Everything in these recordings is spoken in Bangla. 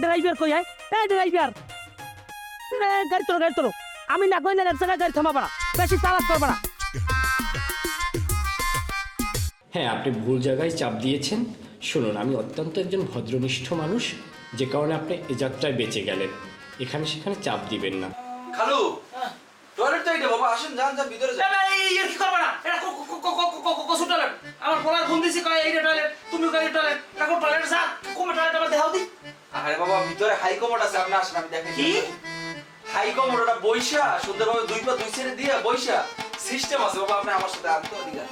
ড্রাইভার কই আয়? ড্রাইভার, গাড়ি তোলো, গাড়ি তোলো। আমি না কইলে এক জায়গায় গাড়ি থামাবা না, বেশি চালাক করবা না। হ্যাঁ, আপনি ভুল জায়গায় চাপ দিয়েছেন। শুনুন, আমি অত্যন্ত একজন ভদ্রনিষ্ঠ মানুষ, যে কারণে আপনি এ যাত্রায় বেঁচে গেলেন। এখানে সেখানে চাপ দিবেন না। খালু, টয়লেট তো এইটা বাবা, আসেন যান যান ভিতরে যান। কি করবা না? এটা কসু টয়লেট। আমার বলার ফোন দিছি কয় এইটা টয়লেট, তুমি কয় টয়লেট। রাখো টয়লেট যা, কমে টয়লেট আমার দেখাও দি। আরে বাবা, ভিতরে হাই কমোড আছে, আপনি আসেন, আমি দেখেন। কি হাই কমোড? ওটা বইসা সুন্দরভাবে দুই পা দুই সাইডে দিয়ে বইসা সিস্টেম আছে বাবা। আপনি আমার সাথে আসতে অধিকার।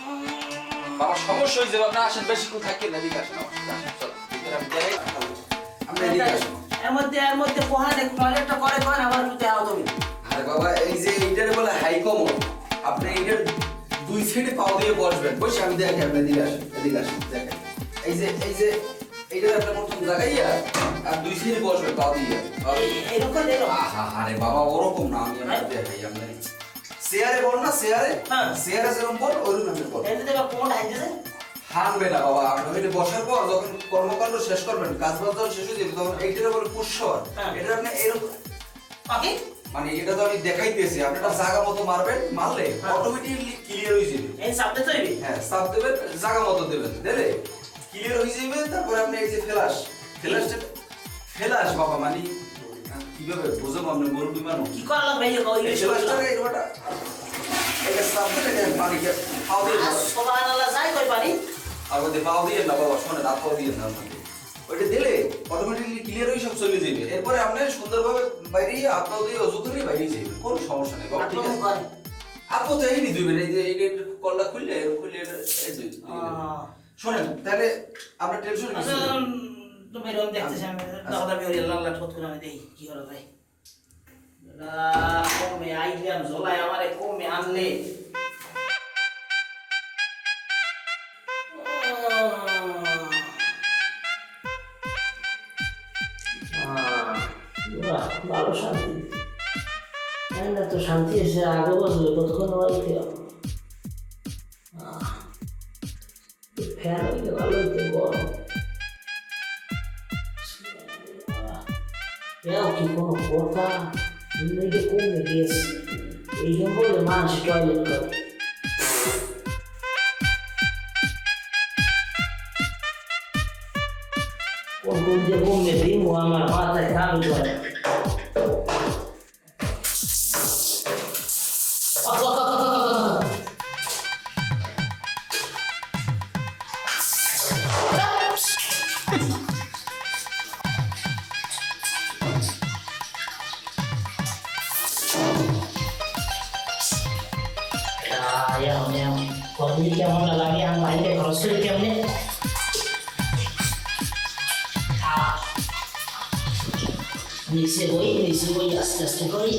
বাবা সমস্যা হয়ে যাবে, আপনি আসেন, বেশিক্ষণ থাকেন না, এদিকে আসেন আমার সাথে, আসেন চলো ভিতরে আমি দেখাই। আপনি এদিকে আসেন। এর মধ্যে কোহানে টয়লেটটা করে কোহানে আমার একটু দেখাও তুমি। আরে বাবা, এই যে এইটারে বলে হাই কমোড, আপনি এইটার দুই সাইডে পাও দিয়ে বসবেন, বসে আমি দেখি। আপনি এদিকে আসেন, এদিকে আসেন, দেখেন। এই যে এইটার আপনার প্রথম জায়গাইয়া আর দুই সাইডে বসবেন পাও দিয়ে। এরকম দেখো। আরে বাবা, ওরকম না, আমি আপনাকে দেখাই। আপনার চেয়ারে বল না, চেয়ারে, হ্যাঁ চেয়ারে যেরকম বল ওইরকম আমি বল। এই দেখো কোন হাইতেছে। হানবে না বাবা, আপনি ওইটা বসার পর যখন কর্মকাণ্ড শেষ করবেন, কাজ বাজ যখন শেষ হয়ে যাবে, তখন এইটার বলে পুষ্কর। এটা আপনি এরকম ওকে, মানে এটা তো আমি দেখাইতেছি, আপনি একটা জায়গা মতো মারবেন, মারলে অটোমেটিকলি ক্লিয়ার হয়ে যাবে। এই সাবতে চাইবি। হ্যাঁ, সাপ দেবেন, জায়গা মতো দেবেন, দিলে ক্লিয়ার হয়ে যাবে। তারপরে আপনি এই যে ফেলাস বাবা, মানে কিভাবে বুঝবো আপনি মুরব্বী মানুষ। কি করা লাগবে এই ফেলাসটাকে এরকমটা এটা সাপ দিলে পানিকে পাও দিয়ে সুবহানাল্লাহ, যাই কই পারি। আর ওদের পাও দিয়ে না বাবা, শোনেন, আর পাও দিয়ে না আমাকে ওইটা দিলে অটোমেটিকলি ক্লিয়ার হয়ে সব চলে যাবে। এরপরে আপনি সুন্দরভাবে বাইরে আপনাও দিয়ে অজু করে বাইরে যাবে, কোনো সমস্যা নেই বাবা, ঠিক আছে? আপনি তো এই দিবেন, এই যে এই কলটা খুললে এই দুই শোনেন, তাহলে আমরা টেনশন কিছু নেই। তুমি এরকম দেখতেছি, আমি দাদা বেরিয়ে আল্লাহ আল্লাহ ঠোঁট করে আমি দেখি কি করা যায়। কমে আইলাম ঝোলায় আমারে কমে আনলে। ভালো শান্তি, তো শান্তি এসে আগে বসলে কতক্ষণ বাড়িতে ফ্যান হইতে ভালো হইতে গরম। এও কি কোনো কথা? এমনিতে কমে গিয়েছে, এই জন্য বলে মানুষ টয়লেট করে। কোন কোন যে কমে দিন আমার মাথায় কামি করে। কেমন লাগে আমি বাইরে খরচ করি কেমনে? নিচে বই আস্তে আস্তে করি।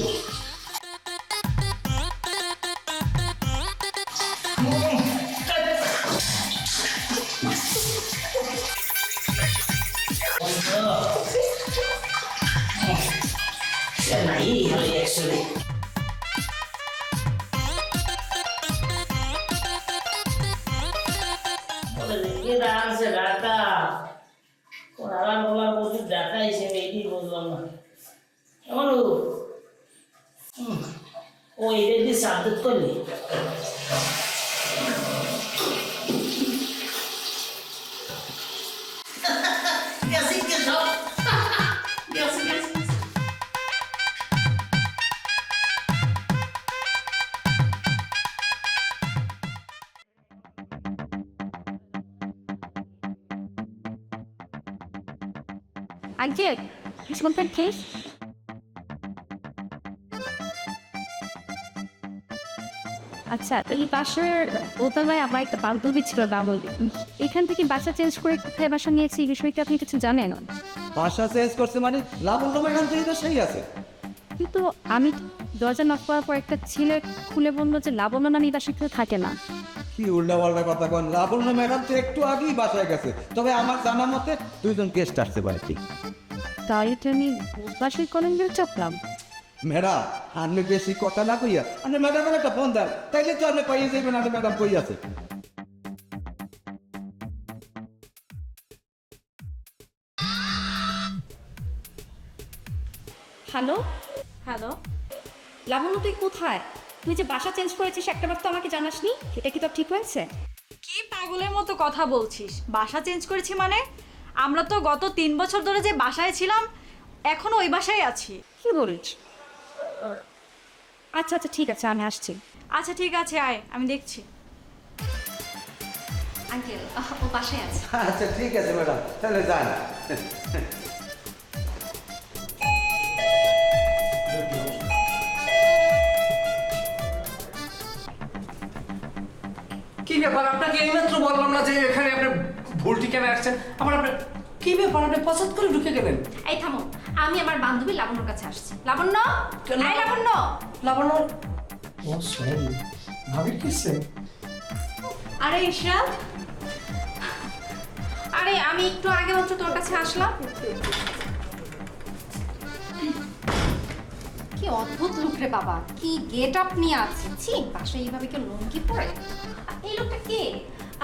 নাই হয়ে অ্যাকচুয়ালি ডান্সে ডাটা কোন আরাম বলার প্রচুর ডাটা হিসেবে এটি বুঝলাম না। এমন ও এটা দিয়ে সাবজেক্ট করলি আঙ্কেল, শুনবেন প্লিজ? আচ্ছা, এই পাশের দোতলায় আমার একটা বান্ধবী ছিল ডাবল। এখান থেকে বাসা চেঞ্জ করে কোথায় বাসা নিয়েছি এই বিষয়টা আপনি কিছু জানেন? বাসা চেঞ্জ করছে মানে লাবণ্য এখান থেকে তো সেই আছে। কিন্তু আমি দরজা নক করার পর একটা ছেলে খুলে বললো যে লাবণ্য নামে বাসা কেউ থাকে না। কি উল্টা পাল্টা কথা কন, লাবণ্য ম্যাডাম তো একটু আগেই বাসায় গেছে, তবে আমার জানা মতে 2 জন গেস্ট আসতে পারে। ঠিক তাই তো আমি বাসায় কলেন চাপলাম। ম্যাডাম আপনি বেশি কথা না কইয়া আপনি ম্যাডামের একটা ফোন দেন, তাইলে তো আপনি পাইয়ে যাবেন আপনি ম্যাডাম কই আছে। হ্যালো হ্যালো লাবণ্য, তুই কোথায়? তুই যে বাসা চেঞ্জ করেছিস একটাবার তো আমাকে জানাসনি। এটা কি তোর ঠিক হয়েছে? কি পাগলের মতো কথা বলছিস? বাসা চেঞ্জ করেছি মানে? আমরা তো গত 3 বছর ধরে যে বাসায় ছিলাম এখনো ওই বাসায় আছি। কি বলিস? আচ্ছা আচ্ছা ঠিক আছে, আমি আসছি। আচ্ছা ঠিক আছে, আয়, আমি দেখছি। আঙ্কেল ও বাসায় আছে। আচ্ছা ঠিক আছে ম্যাডাম, তাহলে যান। কি ব্যাপার, আপনাকে এইমাত্র বললাম না যে এখানে আপনি ভুল ঠিকানা আসছেন? আবার আপনি কি ব্যাপার, আপনি পছন্দ করে ঢুকে গেলেন? এই থামো, আমি আমার বান্ধবী লাবণ্যর কাছে আসছি। লাবণ্য, এই লাবণ্য। লাবণ্য, ও সরি, ভাবির কিসে? আরে ইশরাত, আরে আমি একটু আগে মাত্র তোর কাছে আসলাম। কি অদ্ভুত লুক রে বাবা, কি গেট আপ নিয়ে আছে। ছি, বাসায় এইভাবে কেউ লুঙ্গি পরে? এই লোকটা কে?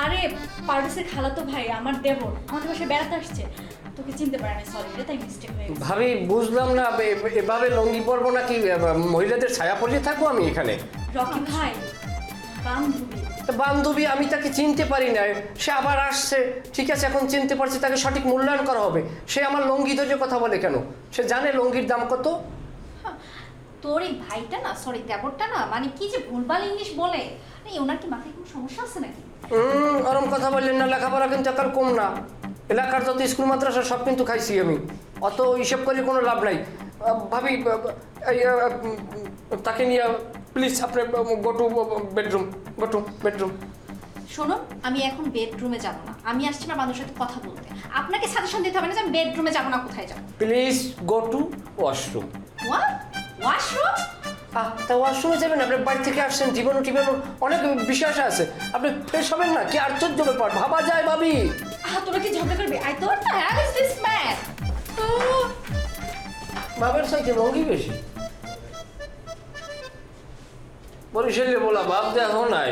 আরে পারভেজের খালাতো ভাই, আমার দেবর, আমাদের বাসায় বেড়াতে আসছে। তোকে চিনতে পারে না, সরি রে, তাই মিস্টেক হয়ে গেছে। ভাবি বুঝলাম না, এভাবে লঙ্গি পরবো নাকি মহিলাদের ছায়া পরিয়ে থাকবো আমি এখানে? রকি ভাই, বান্ধবী। তো বান্ধবী, আমি তাকে চিনতে পারি না, সে আবার আসছে, ঠিক আছে এখন চিনতে পারছি, তাকে সঠিক মূল্যায়ন করা হবে। সে আমার লঙ্গি ধরে কথা বলে কেন? সে জানে লঙ্গির দাম কত? তোর এই ভাইটা না, সরি দেবরটা না, মানে কি যে ভুলভাল ইংলিশ বলে। এই ওনার কি মাথায় কোনো সমস্যা আছে নাকি? ওরম কথা বললেন না, লেখাপড়া কিন্তু একার কম না। এলাকার যত স্কুল মাদ্রাসা সব কিন্তু খাইছি আমি, অত হিসেব করে কোনো লাভ নাই। ভাবি তাকে নিয়ে প্লিজ আপনি go to bedroom, go to bedroom. শোনো, আমি এখন বেডরুমে যাব না, আমি আসছি আমার বান্ধবীর সাথে কথা বলতে। আপনাকে সাজেশন দিতে হবে না যে আমি বেডরুমে যাব না, কোথায় যাব। Please go to washroom. Washroom? তা ওয়াশরুমে যাবেন? আপনি বাড়ি থেকে আসছেন, জীবন টিবানোর অনেক বিশ্বাস আছে, আপনি ফ্রেশ হবেন না? কি আশ্চর্য ব্যাপার, ভাবা যায় ভাবি? তোরা কি ঝগড়া করবি? I don't know, how is this man? বাবার সাইতে লঙ্গি বেশি বরিশালে বলা, বাপ দেখো নাই,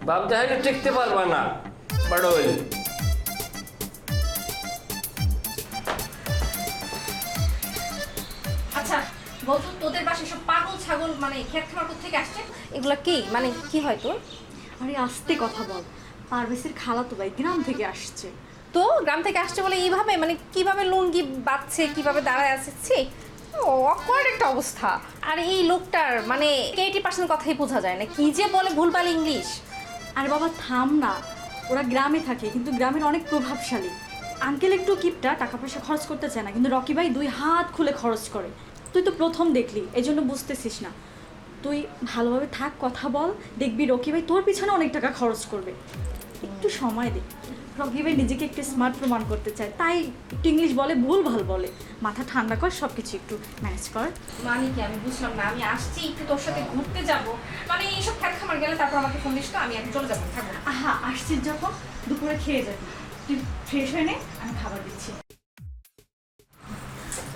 বাপ দেখাইলে টিকতে পারবা না বড় হইলে। আচ্ছা বলতো, তোদের বাসায় সব পাগল ছাগল মানে খেত খামার থেকে আসছে, এগুলা কি মানে কি হয় তোর? আরে আস্তে কথা বল, পারভেজের খালাতো ভাই গ্রাম থেকে আসছে। তো গ্রাম থেকে আসছে বলে এইভাবে মানে কিভাবে লুঙ্গি বাঁধছে, কিভাবে দাঁড়ায় আসছে, অকওয়ার্ড একটা অবস্থা। আর এই লোকটার মানে 80% কথাই বোঝা যায় না, কি যে বলে ভুলভাল ইংলিশ। আরে বাবা থাম না, ওরা গ্রামে থাকে কিন্তু গ্রামের অনেক প্রভাবশালী। আঙ্কেল একটু কিপটা, টাকা পয়সা খরচ করতে চায় না, কিন্তু রকি ভাই 2 হাত খুলে খরচ করে। তুই তো প্রথম দেখলি, এই জন্য বুঝতেছিস না। তুই ভালোভাবে থাক, কথা বল, দেখবি রকি ভাই তোর পিছনে অনেক টাকা খরচ করবে। একটু সময় দে। রকি ভাই নিজেকে একটু স্মার্ট প্রমাণ করতে চায়, তাই একটু ইংলিশ বলে, ভুল ভাল বলে। মাথা ঠান্ডা কর, সব কিছু একটু ম্যানেজ কর। মানে কি আমি বুঝলাম না, আমি আসছি একটু তোর সাথে ঘুরতে যাব, মানে এইসব খেত খামার গেলে তারপর আমাকে ফোন দিস তো, আমি এখন চলে যাবো, থাকবো। আহা, আসছিস যখন দুপুরে খেয়ে যাবি। তুই ফ্রেশ হয়ে নে, আমি খাবার দিচ্ছি।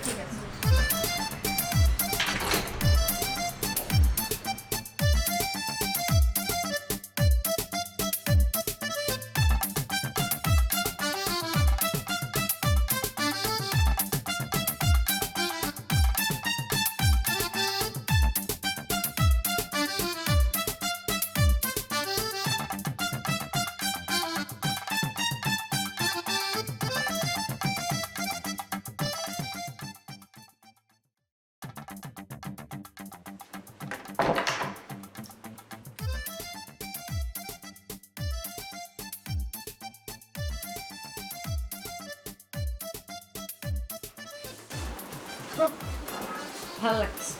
ঠিক আছে। ভালো লাগছে,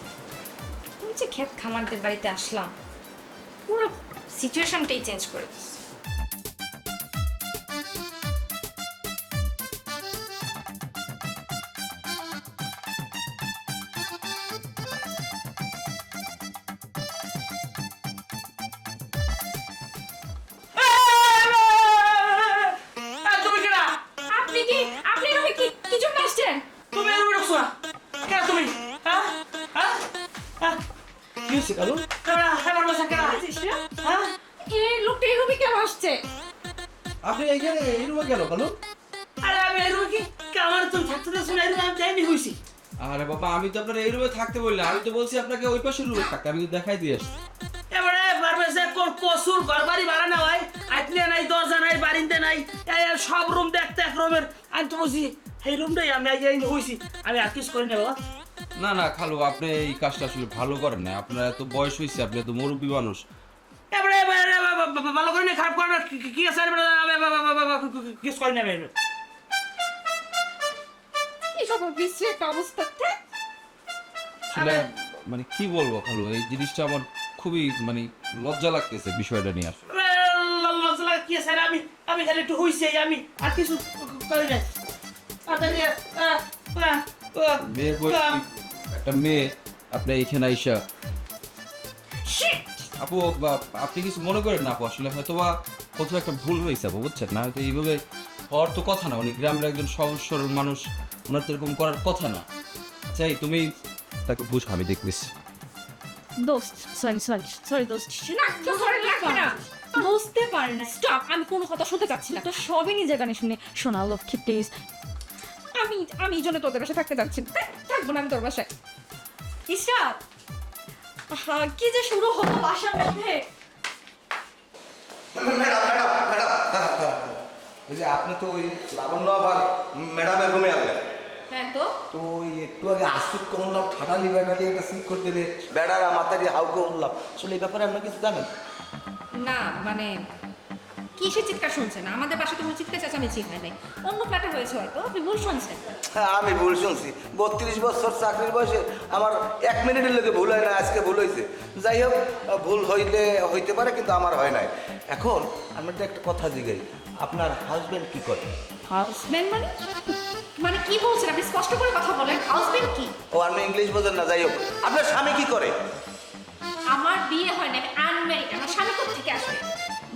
তুমি যে ক্ষেত খামারদের বাড়িতে আসলাম, পুরো সিচুয়েশনটাই চেঞ্জ করে দিস। তুমি কেনা, আপনি কি কি জন্য আসছেন? তুমি এর উপরে ঢুকছো না কেন? তুমি হ্যাঁ হ্যাঁ হ্যাঁ কি হয়েছে কালু? আমার বাসা কেনা হ্যাঁ? এই লোকটা এই রুমে কেন আসছে? আপনি এইখানে এই রুমে গেল কালু? আরে আমি এর কি আমার তুমি থাকতে দেছো না, এর আমি যাইনি হইছি। আরে বাবা আমি তো আপনার এই রুমে থাকতে বললাম, আমি তো বলছি আপনাকে ওই পাশের রুমে থাকতে, আমি তো দেখাই দিয়ে আসছি। এবারে পারবে যে কসুর ঘর বাড়ি ভাড়া না হয়, আইতলে নাই, দরজা নাই, বারিন্দে নাই, সব রুম দেখতে এক রুমের। আমি তো বলছি এই রুমটাই আমি হইছি, আমি আর কিছু করি না বাবা। না না খালু, আপনি এই কাজটা আসলে ভালো করেন না, আপনার এত বয়স হয়েছে, আপনি এত মুরব্বী মানুষ। এবারে ভালো করে না, খারাপ করে না, কি আছে কিছু করি না আমি। এইসব বিশ্রী একটা অবস্থা। আসলে মানে কি বলবো খালু, এই জিনিসটা আমার খুবই মানে লজ্জা লাগতেছে বিষয়টা নিয়ে আসলে। কি আছে আমি আমি খালি একটু হইছি, আমি আর কিছু করি না। মেয়ের বয়স একটা মেয়ে আপনি এইখানে আইসা, আপু আপনি কিছু মনে করেন না আপু, আসলে হয়তো বা কোথাও একটা ভুল হয়েছে আপু, বুঝছেন না? হয়তো এইভাবে হওয়ার তো কথা না, উনি গ্রামের একজন সহজ সরল মানুষ, ওনার তো এরকম করার কথা না। চাই তুমি তাকে বুঝ, আমি দেখতেছি। দোস্ত সরি দোস্ত, না কেউ ধরে রাখবে না। বুঝতে পারে না। স্টপ, আমি কোনো কথা শুনতে চাচ্ছি না। তো সবই নিজের গানে শুনে শোনা, লক্ষ্মী প্লিজ। আমি এই জন্য তোদের বাসায় থাকতে যাচ্ছি না। থাকবো না আমি তোর বাসায়। ইসরাত, কি যে শুরু হলো বাসার মধ্যে। ওই যে আপনি তো ওই লাবণ্য আবার ম্যাডামের রুমে আসলেন, হ্যাঁ তো তো ওই একটু আগে আশ্রিত করলাম, ঠাটালি ব্যাটালি একটা সিট করতে দিলে বেড়ারা মাথারি হাউকে উঠলাম, আসলে এই ব্যাপারে আপনার কিছু জানেন? না মানে কিসের চিৎকার শুনছেন? আমাদের বাসায় তো চিৎকার চেঁচামেচি হয় নাই, অন্য ফ্ল্যাটে হয়েছে হয়তো, আপনি ভুল শুনছেন। হ্যাঁ আমি ভুল শুনছি, 32 বছর চাকরির বয়সে আমার 1 মিনিটের লোকে ভুল হয় না, আজকে ভুল হয়েছে। যাই হোক, ভুল হইতে পারে, কিন্তু আমার হয় নাই। এখন আমি একটা কথা জিজ্ঞাই, আপনার হাজবেন্ড কি করে? হাউসব্যান্ড মানে মানে কি বলছেন আপনি? স্পষ্ট করে কথা বলেন। হাউসব্যান্ড কি? ও আপনি ইংলিশ বোঝেন না, যাই হোক আপনার স্বামী কি করে? আমার বিয়ে হয় না, আমি আনম্যারিড। আমার স্বামী কোথা থেকে আসবে?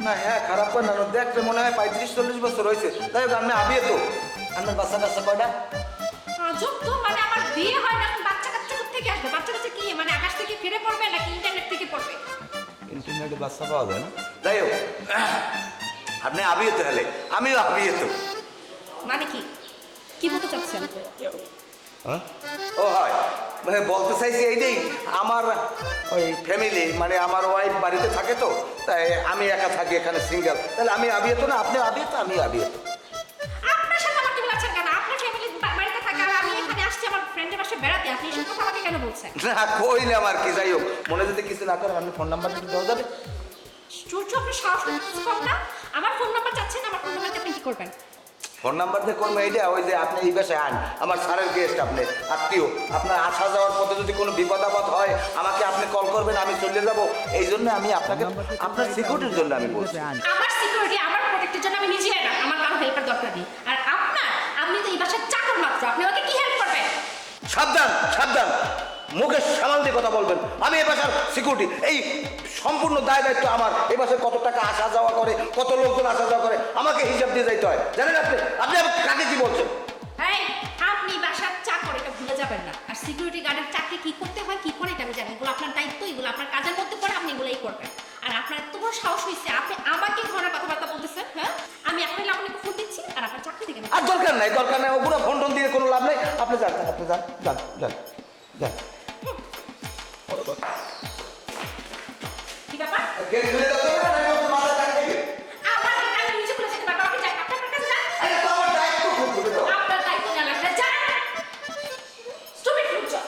না হ্যাঁ, খারাপ করে না, দেখতে মনে হয় 35-40 বছর হয়েছে। যাই হোক আপনি আবিয়ে তো, আপনার বাচ্চা কাচ্চা কয়টা? আজব তো, মানে আমার বিয়ে হয় না, এখন বাচ্চা কাচ্চা কোথা থেকে আসবে? বাচ্চা কাচ্চা কি মানে আকাশ থেকে ফিরে পড়বে নাকি ইন্টারনেট থেকে পড়বে? ইন্টারনেটে বাচ্চা পাওয়া যায় না। যাই হোক আপনি আবিয়ে তো, হলে আমিও আবিয়ে তো। মানে কি কি বলতে চাচ্ছেন? হ্যাঁ? ও হয় মানে বলতে চাইছি এইটাই, আমার ওই ফ্যামিলি মানে আমার ওয়াইফ বাড়িতে থাকে তো, তাই আমি একা থাকি এখানে সিঙ্গেল। তাহলে আমি আবিয়ে তো না, আপনি আবিয়ে তো, আমি আবিয়ে তো। আপনার সাথে আমার কি বলছেন কেন? আপনার ফ্যামিলি বাড়িতে থাকে আর আমি এখানে আসছি আমার ফ্রেন্ডের বাসায় বেড়াতে, আপনি এসব কথা আমাকে কেন বলছেন? না কইলাম আর কি। যাই হোক, মনে যদি কিছু না করেন আপনি ফোন নাম্বারটা একটু দেওয়া যাবে? সূর্য, আপনার সাহস কম না? আমার ফোন নাম্বার চাচ্ছেন, আমার ফোন নাম্বার আপনি কি করবেন? ফোন নাম্বার দিয়ে করবো এইটা, ওই যে আপনি এই বাসায় আন, আমার স্যারের গেস্ট, আপনি আত্মীয়, আপনার আসা যাওয়ার পথে যদি কোনো বিপদ আপদ হয় আমাকে আপনি কল করবেন, আমি চলে যাব। এই জন্য আমি আপনাকে, আপনার সিকিউরিটির জন্য আমি বলছি। আমার সিকিউরিটি, আমার প্রোটেক্টের জন্য আমি নিজে না, আমার কারো হেল্পের দরকার নেই। আর আপনার, আপনি তো এই বাসার চাকর মাত্র, আপনি আমাকে কি হেল্প করবেন? সাবধান সাবধান, মুখে সামাল দিয়ে কথা বলবেন। আমি এ বাসার সিকিউরিটি, এই সম্পূর্ণ দায় দায়িত্ব আমার। এই বাসায় কত টাকা আসা যাওয়া করে, কত লোকজন আসা যাওয়া করে, আমাকে হিসাব দিয়ে যাইতে হয়, জানেন আপনি? আপনি কাকে কি বলছেন? এই, আপনি বাসার চাকর, এটা ভুলে যাবেন না। আর সিকিউরিটি গার্ডের চাকরি কি করতে হয়, কি করে, এটা আমি জানি। এগুলো আপনার দায়িত্ব, এগুলো আপনার কাজের মধ্যে পড়ে, আপনি এগুলোই করবেন। আর আপনার এত বড় সাহস হয়েছে, আপনি আমাকে ধরনের কথাবার্তা বলতেছেন? হ্যাঁ, আমি এখন আপনাকে ফোন দিচ্ছি আর আপনার চাকরি থেকে আর দরকার নাই, দরকার নাই, ওগুলো ফোন টোন দিয়ে কোনো লাভ নেই। আপনি যান, আপনি যান যান যান যান। কি ব্যাপার? গেট খুলে দাও তো, নাহলে ওর মাথা কাটবে। আমার আমি নিজে খুলে যেতে পারবো, আপনি যান, আপনার কাছে যান। আরে তো আমার দায়িত্ব, খুলে দাও। আপনার দায়িত্ব নেওয়া লাগবে, যান। স্টুপিড ফুলচা।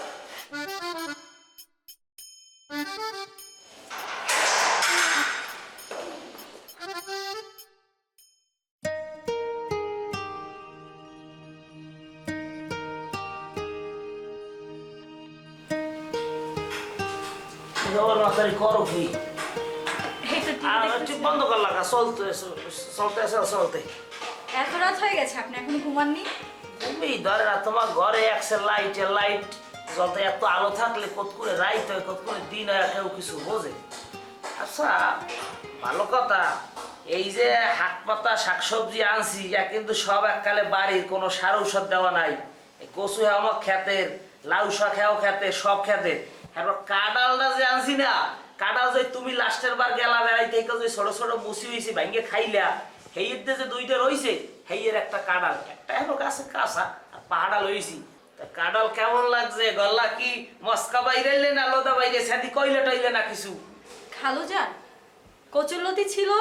মাথারি করো কি ঠিক বন্ধ কর লাগা, চলতে চলতে চলতে। এত রাত হয়ে গেছে, আপনি এখনো ঘুমাননি? তুমি ধরে না, তোমার ঘরে একসে লাইট যত এত আলো থাকলে কত করে রাইত হয়, কত করে দিন হয়, কেউ কিছু বোঝে? আচ্ছা ভালো কথা, এই যে হাট পাতা শাকসবজি আনছি, ইয়া কিন্তু সব এককালে বাড়ির, কোনো সার ঔষধ দেওয়া নাই। কচু আমার খেতের, লাউ শাক খেতের, সব খেতে। এবার কাঁঠালটা যে আনছি না, কাঁঠাল যে তুমি লাস্টের বার গেলা বেড়াইতে, যে ছোট ছোট মুসি হয়েছি ভাঙ্গে খাইলা, হেইয়ের যে দুইটা রয়েছে, হেইয়ের একটা কাঁঠাল, একটা এখন গাছে কাঁচা আর পাহাড়া লইছি। তা কাঁঠাল কেমন লাগছে? গলা কি মস্কা বাইরে না লোদা বাইরে, সাদি কইলে টইলে না কিছু? খালু যান, কচুরলতি ছিল,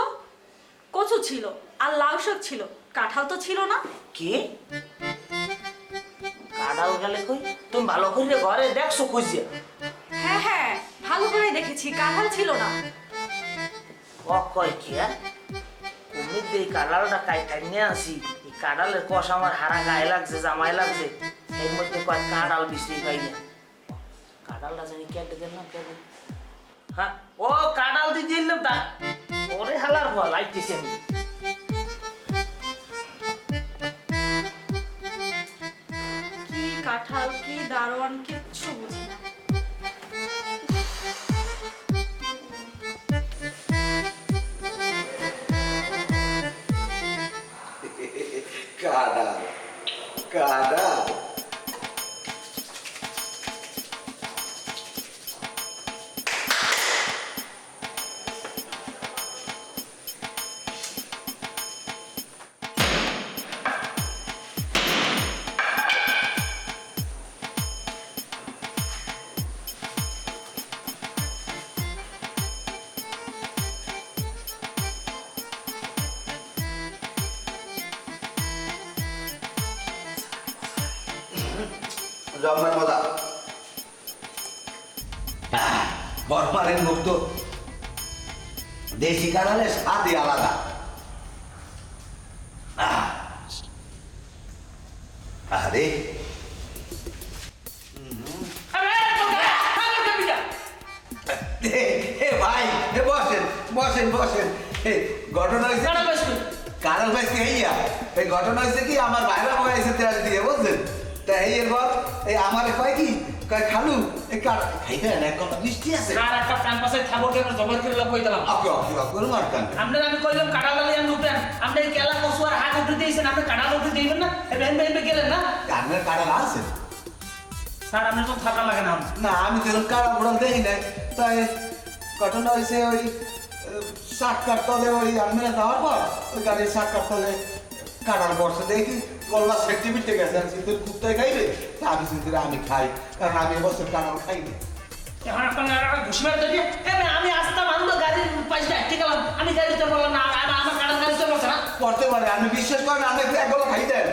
কচু ছিল, আর লাউ শাক ছিল, কাঁঠাল তো ছিল না। কি কাঁঠাল গেলে কই? তুমি ভালো করে ঘরে দেখছো খুঁজিয়া? হ্যাঁ হ্যাঁ, ভালো করে দেখেছি, কাঁঠাল ছিল না। ও কয় কি? কুমির দিয়ে কাঁঠালটা কাইটাই নিয়ে আসি, এই কাঁঠালের কষ আমার হারা গায়ে লাগছে, জামাই লাগছে, এর মধ্যে কয় কাঁঠাল বৃষ্টি পাই না। কাঁঠালটা জানি কেটে দিলাম কেটে, হ্যাঁ ও কাঁঠাল দিয়ে দিলাম তা ওরে হালার ফল আইতেছি আমি। কি কাঁঠাল, কি দারোয়ান, কিচ্ছু বুঝি না। কাঁঠাল কাঁঠাল জন্মের মজা বরমানের মুখ তো দেশি কাঁঠালের স্বাদই আলাদা। আরে ভাই বসেন বসেন বসেন। ঘটনা হয়েছে কাঁঠাল ভাই হইয়া এই ঘটনা হয়েছে কি আমার ভাইরা বয়েছে তেল দিয়ে বুঝছেন। তা এই এরপর এই আমার কয় কি কয় খালু এই খাইতে না কত মিষ্টি আছে। আর একটা কান পাশে থাবর কেন জবর করে কই দিলাম আপনি আপনি মার কান আমরা আমি কইলাম কাঁঠাল আলি আমি উঠেন, আপনি কেলা কসু আর হাত উঠে দিয়েছেন, আপনি কাঁঠাল উঠে দিবেন না? বেন বেন গেলেন না? আপনার কাঁঠাল আছে স্যার আপনি তো থাকা লাগে না। না আমি তো কাঁঠাল ঘোড়াল দেখি নাই। তাই ঘটনা হয়েছে ওই শাকটার তলে ওই আনমেরা যাওয়ার পর ওই গাড়ির শাকটার তলে কাঁঠাল বসে দেখি গল্লা সেফটি বিটে গেছে আর সিদ্ধুর কুত্তায় খাইবে আমি সিদ্ধুর আমি খাই কারণ আমি এবছর কাঁঠাল খাইনি। এখন আপনার ঘুষি মারতে দিয়ে আমি আসতাম, আমি তো গাড়ির পাশে আটকে গেলাম, আমি গাড়িতে বললাম না আমার কাঁঠাল গাড়িতে বসে না করতে পারে আমি বিশ্বাস করেন আমি এক গলা খাই দেন।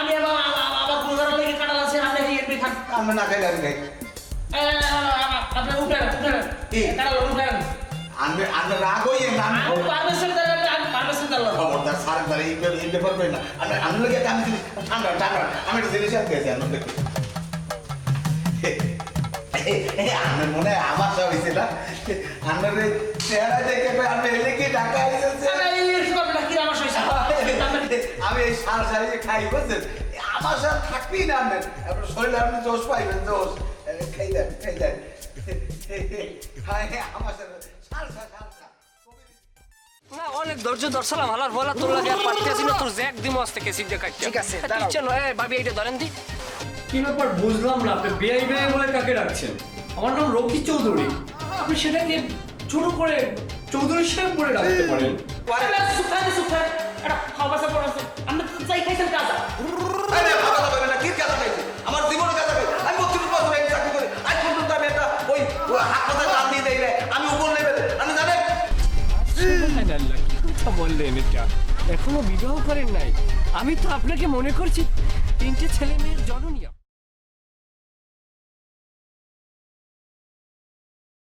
আমি আবার গুলজার লেগে কাঁঠাল আছে, আপনি এমনি খান। আমি না খাইলে আমি খাই আপনি উঠেন উঠেন কাঁঠাল উঠেন। আমি আমি রাগ হইয়ে না আমি পারমিশন দিলাম, আমি পারমিশন দিলাম। খবরদার সারেন ধরে এই ব্যাপার করি না আমি আমি লোকে আমি ঠান্ডা ঠান্ডা আমি একটা জিনিস আর খেয়েছি আমি দেখি আমি মনে হয় আমার সব হয়েছে না আমার চেহারা দেখে আমি এলে কি ঢাকা এসেছে আমি এই সার সারিয়ে খাই বুঝছেন আমার সাথে থাকবেই না আপনার আপনার শরীরে আপনি জোশ পাইবেন জোশ খাই দেন খাই দেন আমার সাথে সার সার সার না অনেক ধৈর্য ধরছিলাম হালার বলা তোর লাগে আর পারতেছি না তোর জ্যাক দিমো আজ থেকে সিদ্ধা কাটতে। ঠিক আছে, চলো এই ভাবি এইটা ধরেন দি। কি ব্যাপার বুঝলাম না, আপনি বিআই বিআই বলে কাকে ডাকছেন? আমার নাম রকি চৌধুরী, আপনি সেটাকে ছোট করে চৌধুরী সাহেব বলে ডাকতে পারেন। আমার জীবনে কাজ হবে আমি 32 বছর এই চাকরি করি আজ পর্যন্ত আমি একটা ওই হাত পাতায় টান দিয়ে দেই না আমি উপর লেভেল আমি জানেন সুবহানাল্লাহ, কি কথা বললেন এটা? এখনো বিবাহ করেন নাই? আমি তো আপনাকে মনে করছি 3টে ছেলে মেয়ের জননী।